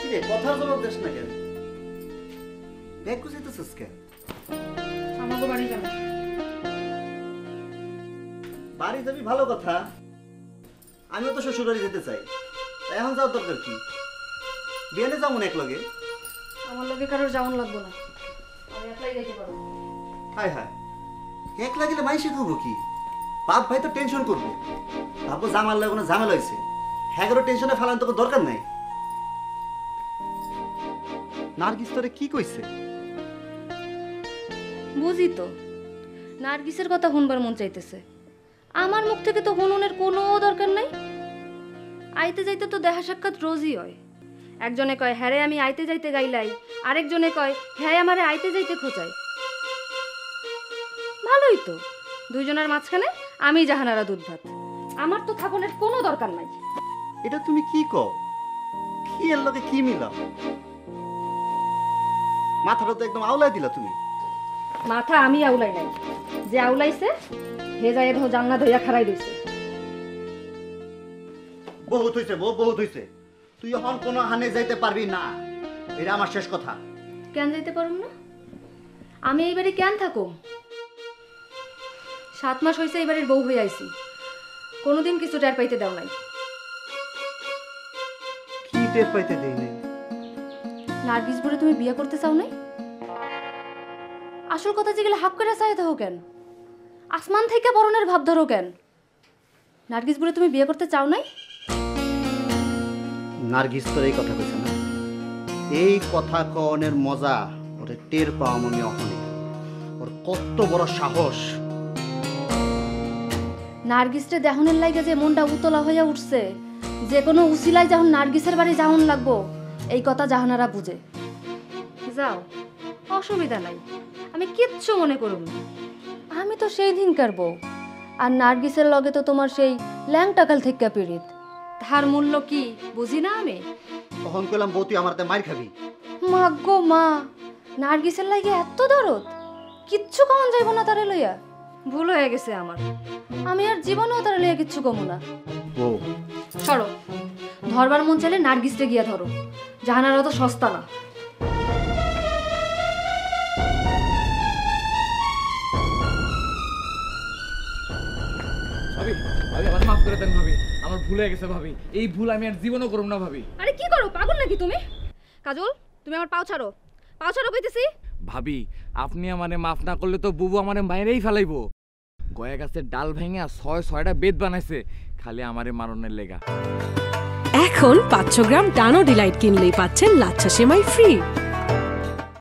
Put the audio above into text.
কিরে কথার জবাব দেস না কেন? ব্যাগ গুছাইতেছিস কেন? আমাকে বাড়ি যাবো। বাড়ি যাবি ভালো কথা, আমিও তো শ্বশুর বাড়ি যেতে চাই। এখন যাওয়ার দরকার কি? বিয়েনে যাবো না এক লগে। আমার লগে কারোর যাওয়ান লাগবো না, আমি একলাই যাইতে পারবো। হায় হায়, একলা গেলে মাইসে খাবো কি? বাপ ভাই তো টেনশন করবো, ভাববো জামাল লাগবো না ঝামেলা হয়েছে। হ্যাঁ টেনশনে ফেলান তোকে দরকার নাই। নার্গিস তোরে কি কইছে? বুঝি তো, নার্গিসের কথা শুনবার মন চাইতেছে। আমার মুখ থেকে তো হুনুনের কোনো দরকার নাই। আইতে যাইতে তো দেখা সাক্ষাৎ রোজই হয়। একজনে কয় হ্যাঁ রে আমি আইতে যাইতে গাইলাই, আরেকজনে কয় হ্যাঁ আমারে আইতে যাইতে খোঁচাই। ভালোই তো, দুইজনের মাঝখানে আমি জাহানারা দুধ ভাত। আমার তো থাপনের কোনো দরকার নাই। এটা তুমি কি কও? কি এর লগে কি মিলাও? মাথাটা তো একদম আউলাই দিলা তুমি। মাথা আমি আউলাই নাই, যে আউলাইছে হে যায় ধো জান্নাত হইয়া খাড়াই রইছে। বহুত হইছে বউ, বহুত হইছে। তুই এখন কোনো হানে যাইতে পারবি না, এটা আমার শেষ কথা। কেন যাইতে পারুম না? আমি এই বাড়ি কেন থাকুম? 7 মাস হয়েছে এই বাড়ির বউ হয়ে আইছি, কোনোদিন কিছু টের পাইতে দাও নাই। কি টের পাইতে দেই নাই? নার্গিস বলে তুমি বিয়ে করতে চাও নাই? আসল কথা যেগুলো হাক করে চাই থাকো কেন? আসমান থেকে বরণের ভাব ধরো কেন? নার্গিস বলে তুমি বিয়ে করতে চাও নাই? নার্গিস তোর এই কথা কইছে না? এই কথা কনের মজা ওরে টের পাও আমি অহনে। ওর কত বড় সাহস! নার্গিসরে দেহনের লাগে যে মনটা উতলা হইয়া উঠছে, যে কোনো উসিলায় যখন নার্গিসের বাড়ি যাহন লাগবো এই কথা জাহানারা বুঝে। যাও, অসুবিধা নাই, আমি কিচ্ছু মনে করুম না। আমি তো সেই দিন কারবো। আর নার্গিসের লগে তো তোমার সেই ল্যাংটাকাল থেকে পীড়িত, তার মূল্য কি বুঝি না আমি? তখন কইলাম বউ তুই আমারতে মার খাবি। মা গো মা, নার্গিসের লাগে এত দরদ, কিচ্ছু কমন যাইব না তারে লইয়া? ভুল হয়ে গেছে আমার, আমি আর জীবনেও তারে লইয়া কিচ্ছু কমো না। বউ সরো, ধরবার মন চাইলে নার্গিসকে গিয়া ধরো, জাহানারা তো সস্তা না। ভাবি, ভাবি আমার মাফ করে দেন ভাবি, আমার ভুল হয়ে গেছে ভাবি, এই ভুল আমি আর জীবনও করব না ভাবি। আরে কি করো, পাগল নাকি তুমি? কাজল, তুমি আমার পাও ছাড়ো, পাও ছাড়ো কইতেছি। ভাবি আপনি আমারে মাফ না করলে তো বুবু আমারে মাইরেই ফেলাইবো। গয়া গাছের ডাল ভেঙে 6-6টা বেদ বানাইছে খালি আমারে মারনের লেগা। এখন 500 গ্রাম টানো ডিলাইট কিনলেই পাচ্ছেন লাচ্ছা সেমাই ফ্রি।